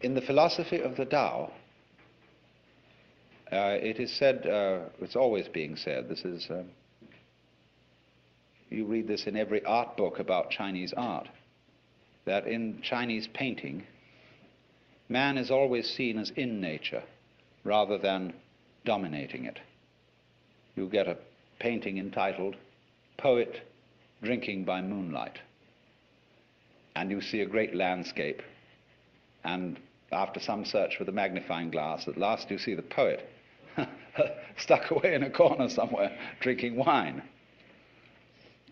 In the philosophy of the Tao, it is said, it's always being said, this is, you read this in every art book about Chinese art, that in Chinese painting, man is always seen as in nature rather than dominating it. You get a painting entitled Poet Drinking by Moonlight, and you see a great landscape, and after some search with a magnifying glass, at last you see the poet stuck away in a corner somewhere drinking wine.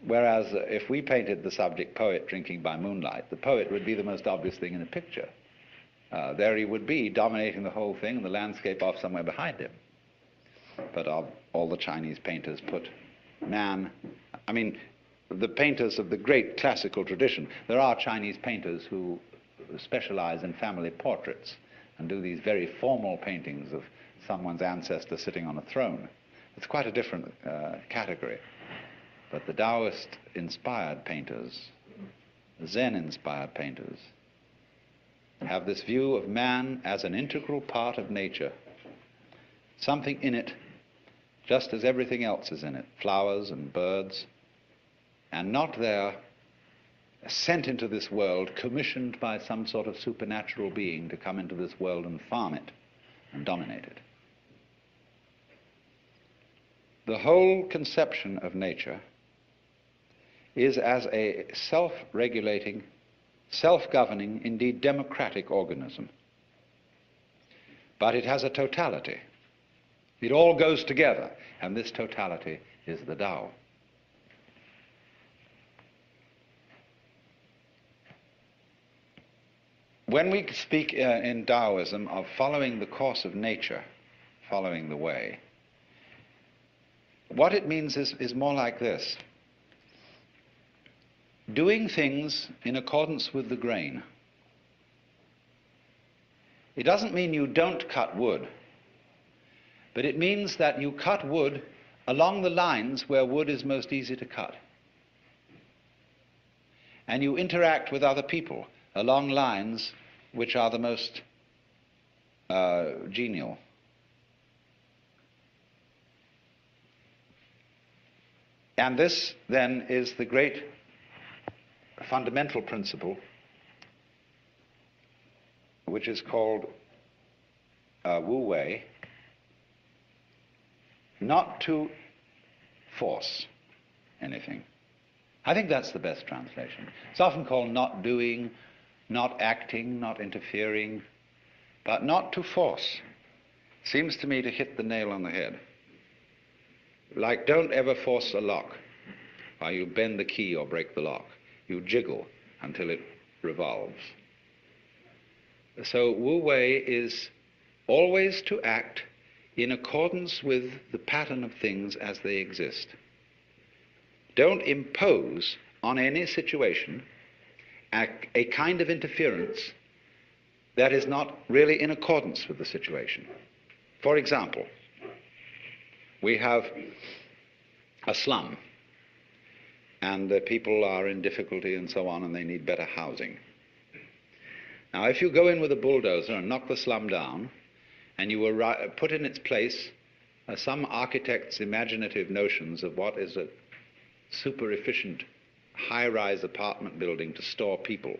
Whereas if we painted the subject poet drinking by moonlight, the poet would be the most obvious thing in the picture. There he would be, dominating the whole thing, and the landscape off somewhere behind him. But all the Chinese painters put man, I mean, the painters of the great classical tradition, there are Chinese painters who specialize in family portraits and do these very formal paintings of someone's ancestor sitting on a throne. It's quite a different category. But the Taoist-inspired painters, Zen-inspired painters, have this view of man as an integral part of nature, something in it just as everything else is in it, flowers and birds, and not there sent into this world, commissioned by some sort of supernatural being to come into this world and farm it and dominate it. The whole conception of nature is as a self-regulating, self-governing, indeed democratic organism. But it has a totality. It all goes together, and this totality is the Tao. When we speak in Taoism of following the course of nature, following the way, what it means is more like this: doing things in accordance with the grain. It doesn't mean you don't cut wood, but it means that you cut wood along the lines where wood is most easy to cut. And you interact with other people along lines which are the most genial. And this, then, is the great fundamental principle which is called Wu Wei, not to force anything. I think that's the best translation. It's often called not doing, not acting, not interfering, but not to force seems to me to hit the nail on the head. Like, don't ever force a lock, or you bend the key or break the lock. You jiggle until it revolves. So Wu Wei is always to act in accordance with the pattern of things as they exist. Don't impose on any situation a kind of interference that is not really in accordance with the situation. For example, we have a slum, and people are in difficulty and so on, and they need better housing. Now, if you go in with a bulldozer and knock the slum down, and you put in its place some architect's imaginative notions of what is a super efficient high-rise apartment building to store people,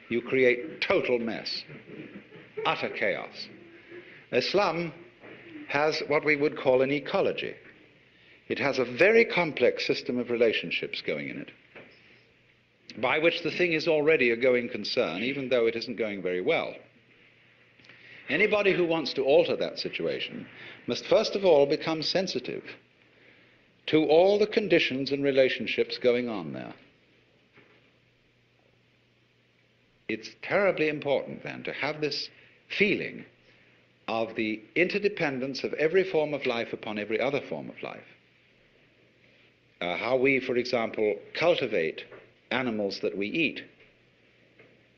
you create total mess, utter chaos. A slum has what we would call an ecology. It has a very complex system of relationships going in it, by which the thing is already a going concern, even though it isn't going very well. Anybody who wants to alter that situation must first of all become sensitive to all the conditions and relationships going on there. It's terribly important then to have this feeling of the interdependence of every form of life upon every other form of life. How we, for example, cultivate animals that we eat,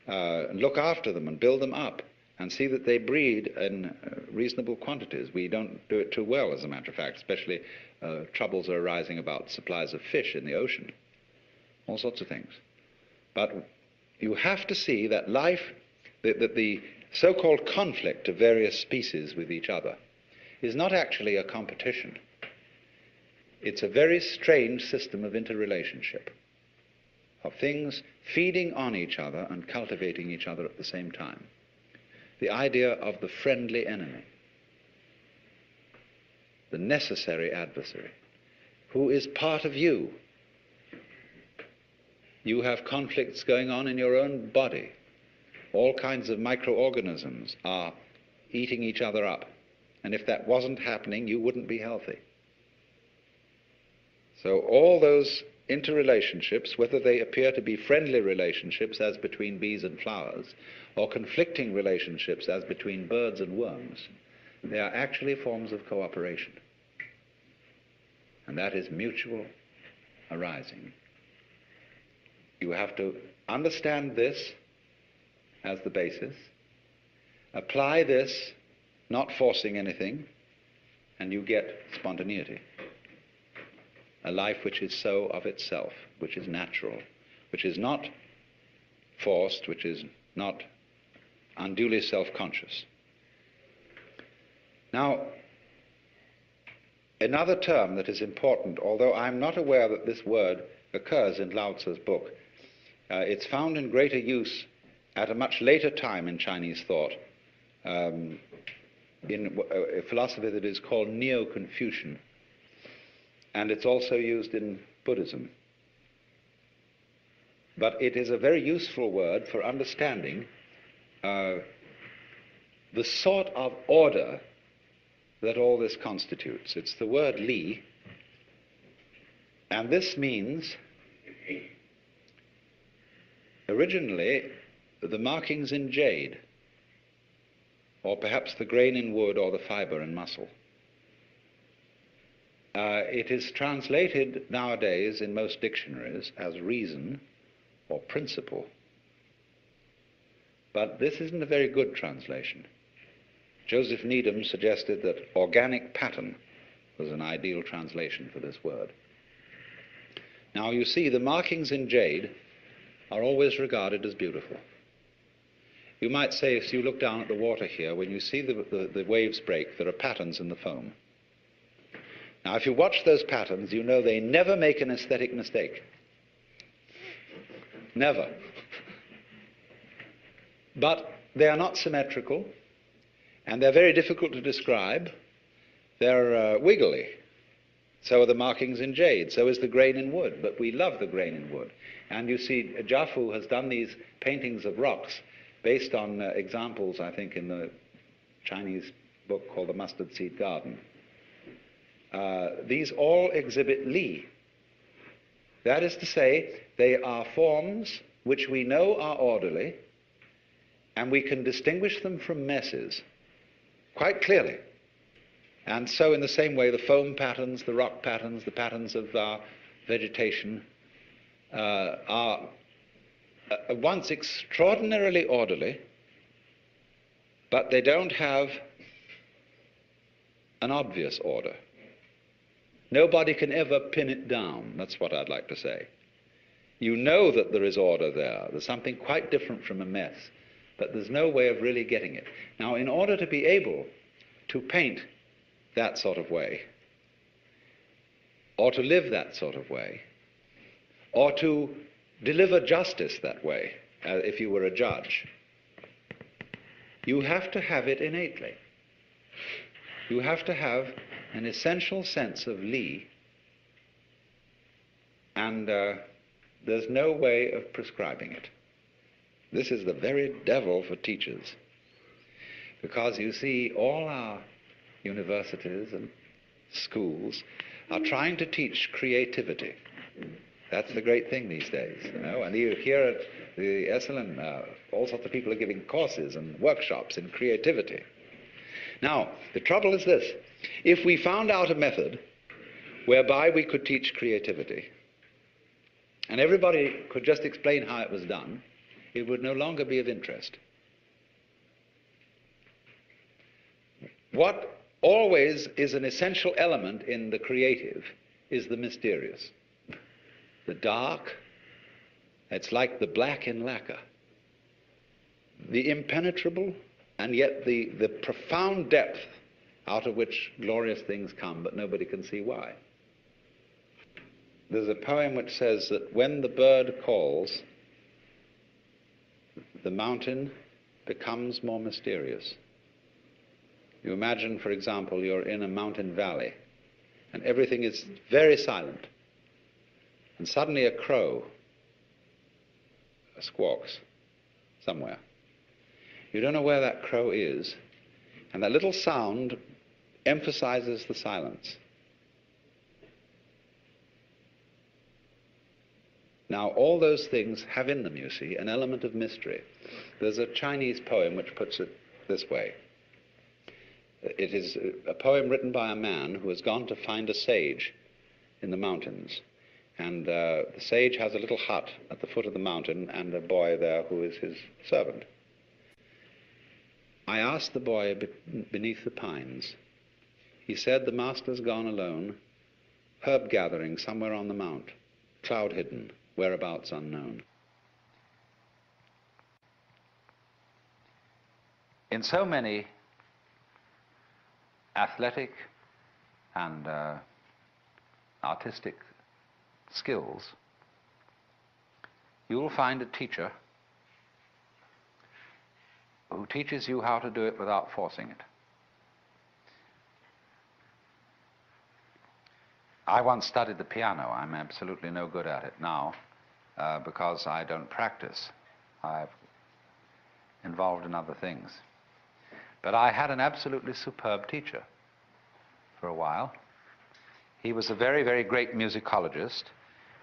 and look after them and build them up and see that they breed in reasonable quantities. We don't do it too well, as a matter of fact, especially troubles are arising about supplies of fish in the ocean, all sorts of things. But you have to see that life, that the so-called conflict of various species with each other is not actually a competition. It's a very strange system of interrelationship, of things feeding on each other and cultivating each other at the same time. The idea of the friendly enemy, the necessary adversary, who is part of you. You have conflicts going on in your own body. All kinds of microorganisms are eating each other up. And if that wasn't happening, you wouldn't be healthy. So all those interrelationships, whether they appear to be friendly relationships as between bees and flowers, or conflicting relationships as between birds and worms, they are actually forms of cooperation. And that is mutual arising. You have to understand this as the basis, apply this, not forcing anything, and you get spontaneity. A life which is so of itself, which is natural, which is not forced, which is not unduly self-conscious. Now, another term that is important, although I'm not aware that this word occurs in Lao Tzu's book, it's found in greater use at a much later time in Chinese thought, in a philosophy that is called Neo-Confucian, and it's also used in Buddhism. But it is a very useful word for understanding the sort of order that all this constitutes. It's the word li, and this means originally the markings in jade, or perhaps the grain in wood or the fiber in muscle. It is translated nowadays in most dictionaries as reason or principle. But this isn't a very good translation. Joseph Needham suggested that organic pattern was an ideal translation for this word. Now you see, the markings in jade are always regarded as beautiful. You might say, if you look down at the water here, when you see the waves break, there are patterns in the foam. Now, if you watch those patterns, you know they never make an aesthetic mistake. Never. But they are not symmetrical, and they're very difficult to describe. They're wiggly. So are the markings in jade, so is the grain in wood, but we love the grain in wood. And you see, Jafu has done these paintings of rocks based on examples, I think, in the Chinese book called The Mustard Seed Garden. These all exhibit li. That is to say, they are forms which we know are orderly, and we can distinguish them from messes quite clearly. And so in the same way, the foam patterns, the rock patterns, the patterns of our vegetation are at once extraordinarily orderly, but they don't have an obvious order. Nobody can ever pin it down. That's what I'd like to say. You know that there is order there. There's something quite different from a mess, but there's no way of really getting it. Now, in order to be able to paint that sort of way, or to live that sort of way, or to deliver justice that way, if you were a judge, you have to have it innately. You have to have an essential sense of li, and there's no way of prescribing it. This is the very devil for teachers, because you see, all our universities and schools are trying to teach creativity. That's the great thing these days, you know. And you hear at the Esalen, all sorts of people are giving courses and workshops in creativity. Now, the trouble is this. If we found out a method whereby we could teach creativity, and everybody could just explain how it was done, it would no longer be of interest. What always is an essential element in the creative is the mysterious. The dark, it's like the black in lacquer. The impenetrable, and yet the profound depth out of which glorious things come, but nobody can see why. There's a poem which says that when the bird calls, the mountain becomes more mysterious. You imagine, for example, you're in a mountain valley, and everything is very silent, and suddenly a crow squawks somewhere. You don't know where that crow is, and that little sound emphasizes the silence. Now, all those things have in them, you see, an element of mystery. There's a Chinese poem which puts it this way. It is a poem written by a man who has gone to find a sage in the mountains. And the sage has a little hut at the foot of the mountain and a boy there who is his servant. I asked the boy beneath the pines. He said, "The master's gone alone, herb gathering somewhere on the mount, cloud hidden, whereabouts unknown." In so many athletic and artistic skills, you will find a teacher who teaches you how to do it without forcing it. I once studied the piano. I'm absolutely no good at it now because I don't practice. I'm involved in other things. But I had an absolutely superb teacher for a while. He was a very, very great musicologist.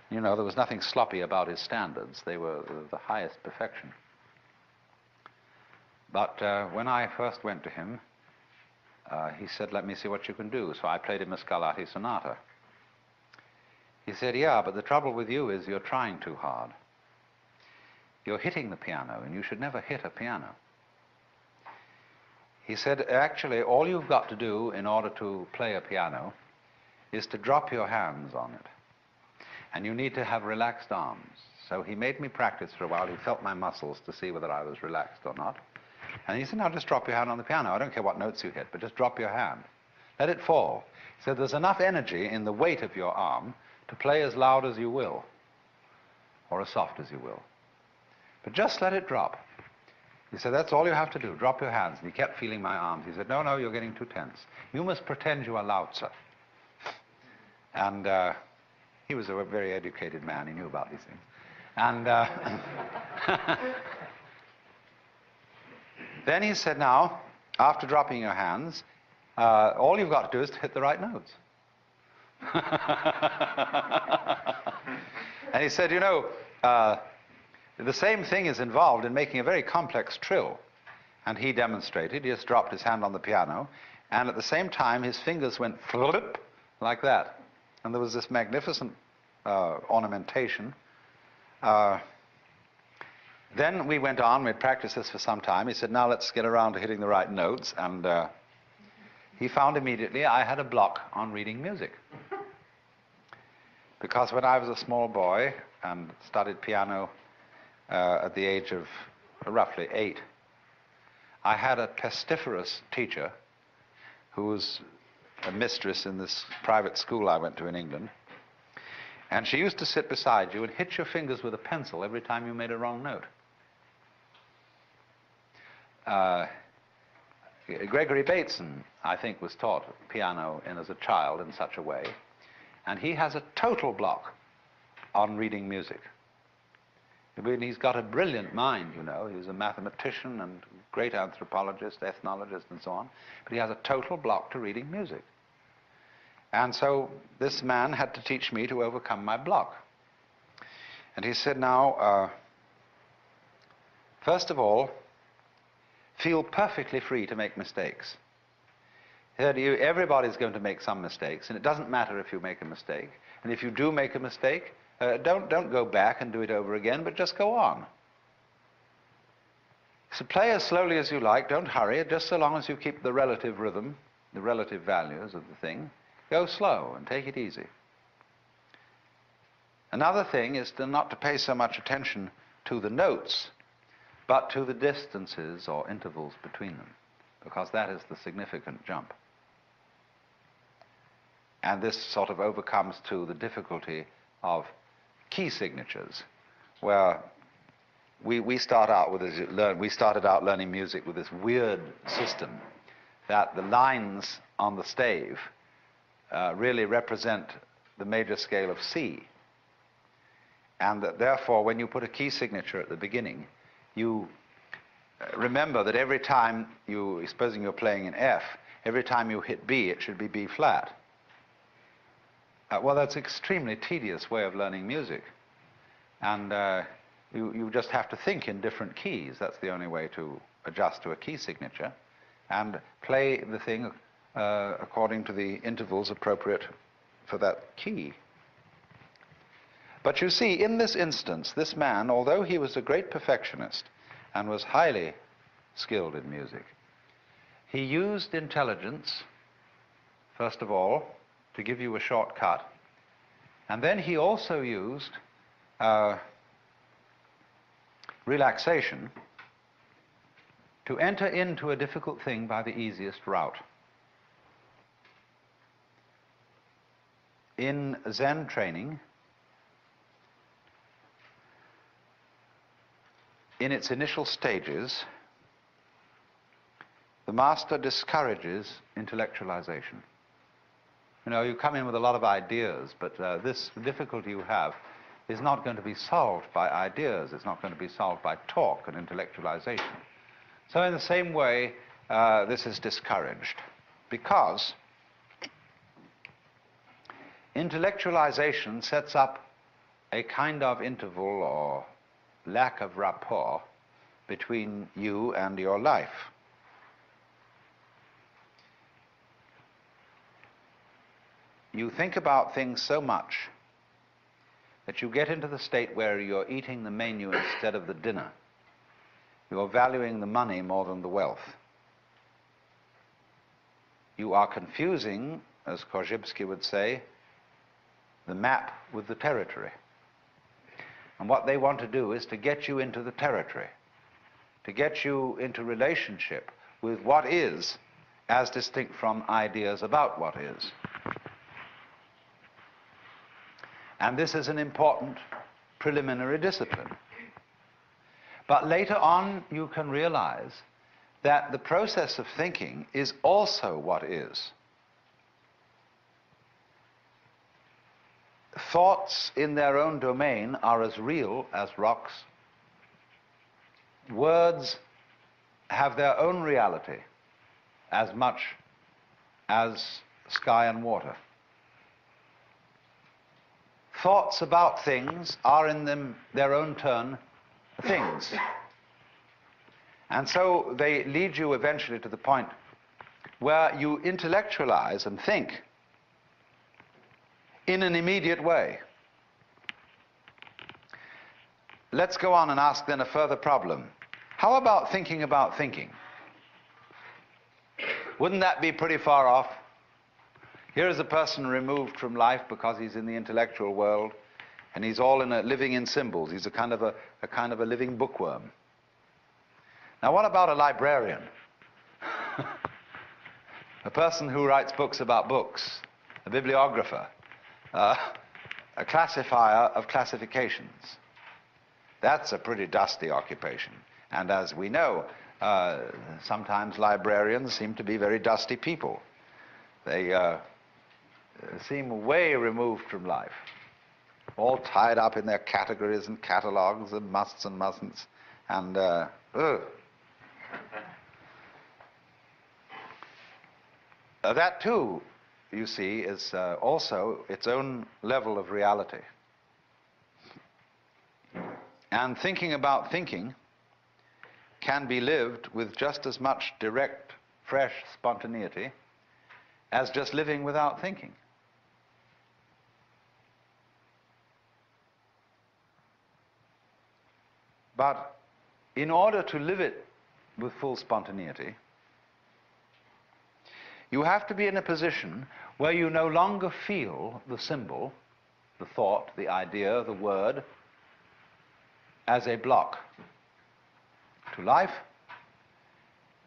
You know, there was nothing sloppy about his standards. They were the highest perfection. But when I first went to him, he said, "Let me see what you can do." So I played him a Scarlatti sonata. He said, "Yeah, but the trouble with you is you're trying too hard. You're hitting the piano, and you should never hit a piano." He said, "Actually, all you've got to do in order to play a piano is to drop your hands on it. And you need to have relaxed arms." So he made me practice for a while. He felt my muscles to see whether I was relaxed or not. And he said, "Now just drop your hand on the piano. I don't care what notes you hit, but just drop your hand. Let it fall." He said, "There's enough energy in the weight of your arm to play as loud as you will, or as soft as you will. But just let it drop." He said, "That's all you have to do, drop your hands." And he kept feeling my arms. He said, "No, no, you're getting too tense. You must pretend you are Lao Tzu." And he was a very educated man. He knew about these things. And then he said, "Now, after dropping your hands, all you've got to do is to hit the right notes." And he said, "You know, the same thing is involved in making a very complex trill." And he demonstrated. He just dropped his hand on the piano, and at the same time his fingers went flip like that. And there was this magnificent ornamentation. Then we went on, we'd practiced this for some time. He said, "Now let's get around to hitting the right notes." And he found immediately I had a block on reading music. Because when I was a small boy and studied piano at the age of roughly 8, I had a pestiferous teacher who was a mistress in this private school I went to in England. And she used to sit beside you and hit your fingers with a pencil every time you made a wrong note. Gregory Bateson, I think, was taught piano as a child in such a way, and he has a total block on reading music. I mean, he's got a brilliant mind, you know. He was a mathematician and great anthropologist, ethnologist, and so on, but he has a total block to reading music. And so this man had to teach me to overcome my block. And he said, "Now, first of all, feel perfectly free to make mistakes." He said, "Everybody's going to make some mistakes, and it doesn't matter if you make a mistake. And if you do make a mistake, don't go back and do it over again, but just go on. So play as slowly as you like, don't hurry, just so long as you keep the relative rhythm, the relative values of the thing. Go slow and take it easy. Another thing is not to pay so much attention to the notes, but to the distances or intervals between them, because that is the significant jump. And this sort of overcomes too the difficulty of key signatures, where we started out learning music with this weird system that the lines on the stave really represent the major scale of C. And that therefore, when you put a key signature at the beginning, you remember that every time supposing you're playing in F, every time you hit B, it should be B flat. Well, that's an extremely tedious way of learning music. And you just have to think in different keys. That's the only way to adjust to a key signature, and play the thing according to the intervals appropriate for that key. But you see, in this instance, this man, although he was a great perfectionist and was highly skilled in music, he used intelligence, first of all, to give you a shortcut, and then he also used relaxation to enter into a difficult thing by the easiest route. In Zen training, in its initial stages, the master discourages intellectualization. You know, you come in with a lot of ideas, but this difficulty you have is not going to be solved by ideas. It's not going to be solved by talk and intellectualization. So in the same way, this is discouraged, because intellectualization sets up a kind of interval or lack of rapport between you and your life. You think about things so much that you get into the state where you're eating the menu instead of the dinner. You're valuing the money more than the wealth. You are confusing, as Korzybski would say, the map with the territory. And what they want to do is to get you into the territory, to get you into relationship with what is, as distinct from ideas about what is. And this is an important preliminary discipline. But later on, you can realize that the process of thinking is also what is. Thoughts in their own domain are as real as rocks. Words have their own reality as much as sky and water. Thoughts about things are in their own turn things. And so they lead you eventually to the point where you intellectualize and think in an immediate way. Let's go on and ask then a further problem. How about thinking about thinking? Wouldn't that be pretty far off? Here is a person removed from life because he's in the intellectual world, and he's all living in symbols. He's a kind of a living bookworm. Now, what about a librarian? A person who writes books about books, a bibliographer, a classifier of classifications. That's a pretty dusty occupation. And as we know, sometimes librarians seem to be very dusty people. They seem way removed from life, all tied up in their categories and catalogs and musts and mustn'ts, and that too, you see, is also its own level of reality. And thinking about thinking can be lived with just as much direct, fresh spontaneity as just living without thinking. But in order to live it with full spontaneity, you have to be in a position where you no longer feel the symbol, the thought, the idea, the word, as a block. to life,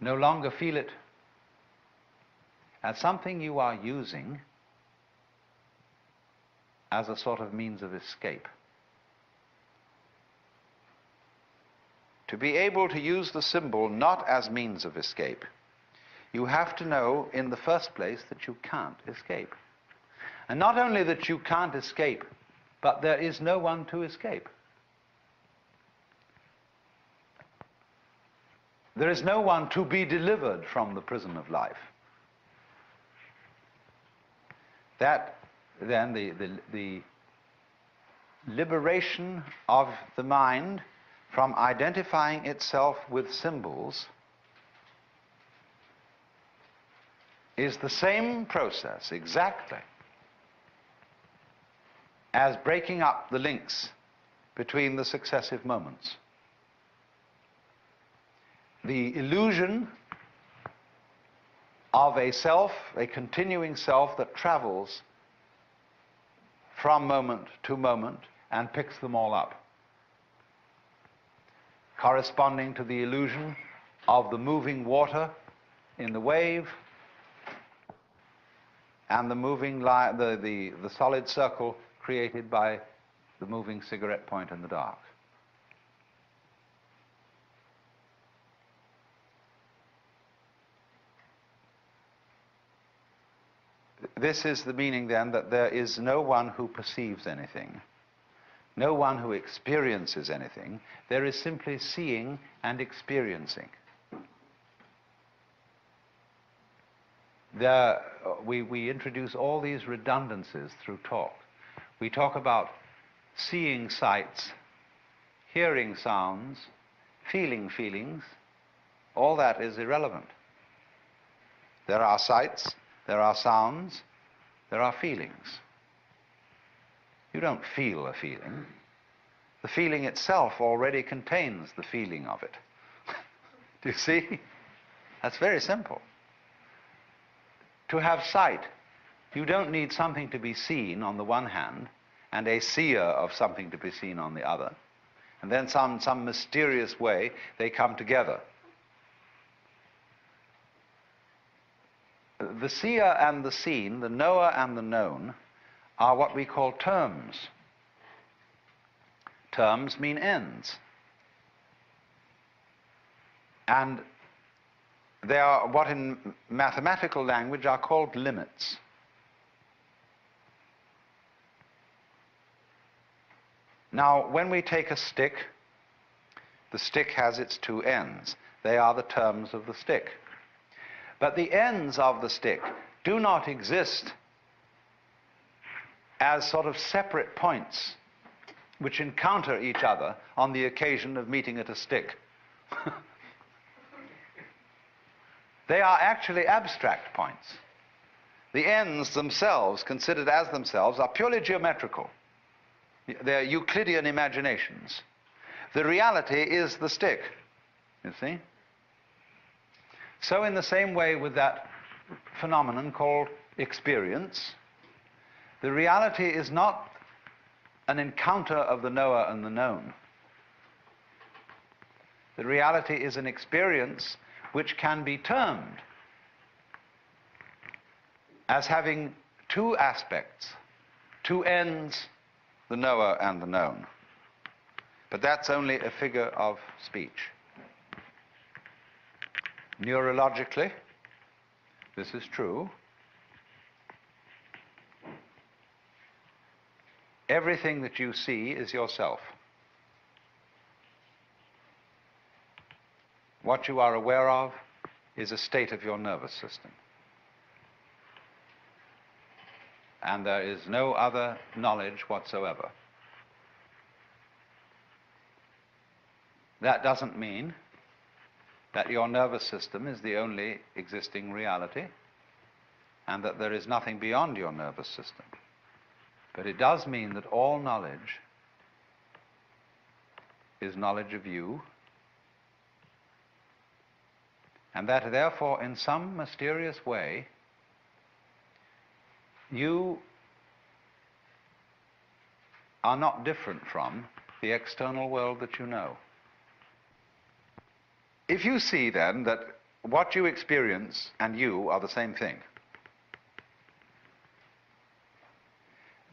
no longer feel it as something you are using as a sort of means of escape. To be able to use the symbol not as means of escape, you have to know in the first place that you can't escape. And not only that you can't escape, but there is no one to escape. There is no one to be delivered from the prison of life. That, then, the liberation of the mind from identifying itself with symbols is the same process, exactly, as breaking up the links between the successive moments. The illusion of a self, a continuing self that travels from moment to moment and picks them all up, corresponding to the illusion of the moving water in the wave and the moving the solid circle created by the moving cigarette point in the dark. This is the meaning, then, that there is no one who perceives anything, no one who experiences anything. There is simply seeing and experiencing. We introduce all these redundancies through talk. We talk about seeing sights, hearing sounds, feeling feelings. All that is irrelevant. There are sights, there are sounds, there are feelings. You don't feel a feeling. The feeling itself already contains the feeling of it. Do you see? That's very simple. To have sight, you don't need something to be seen on the one hand and a seer of something to be seen on the other. And then some mysterious way they come together. The seer and the seen, the knower and the known, are what we call terms. Terms mean ends. And they are what in mathematical language are called limits. Now, when we take a stick, the stick has its two ends. They are the terms of the stick. But the ends of the stick do not exist as sort of separate points which encounter each other on the occasion of meeting at a stick. They are actually abstract points. The ends themselves, considered as themselves, are purely geometrical. They're Euclidean imaginations. The reality is the stick, you see? So in the same way with that phenomenon called experience, the reality is not an encounter of the knower and the known. The reality is an experience which can be termed as having two aspects, two ends, the knower and the known. But that's only a figure of speech. Neurologically, this is true. Everything that you see is yourself. What you are aware of is a state of your nervous system. And there is no other knowledge whatsoever. That doesn't mean that your nervous system is the only existing reality and that there is nothing beyond your nervous system. But it does mean that all knowledge is knowledge of you, and that therefore in some mysterious way you are not different from the external world that you know. If you see then that what you experience and you are the same thing,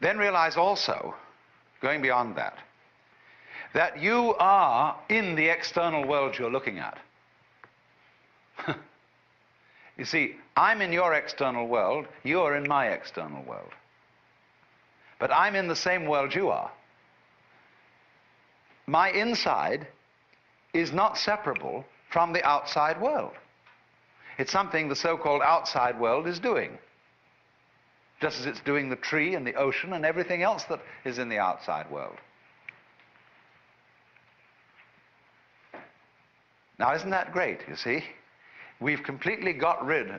then realize also, going beyond that, that you are in the external world you're looking at. You see, I'm in your external world, you're in my external world. But I'm in the same world you are. My inside is not separable from the outside world. It's something the so-called outside world is doing, just as it's doing the tree and the ocean and everything else that is in the outside world. Now, isn't that great, you see? We've completely got rid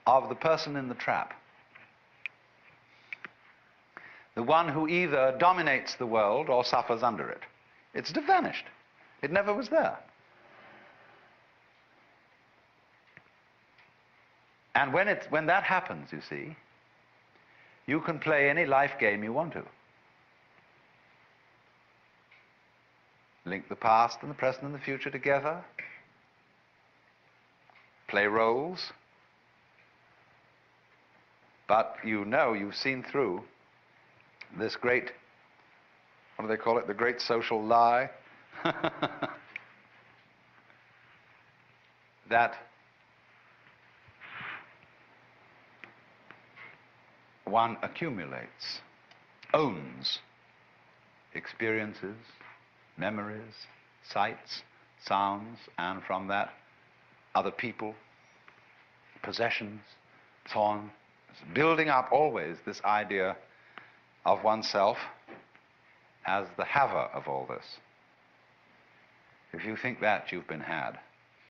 of the person in the trap. The one who either dominates the world or suffers under it. It's vanished. It never was there. And when that happens, you see, you can play any life game you want to. Link the past and the present and the future together. Play roles. But you know, you've seen through this great, what do they call it, the great social lie, that one accumulates, owns experiences, memories, sights, sounds, and from that, other people, possessions, so on. It's building up always this idea of oneself as the haver of all this. If you think that, you've been had.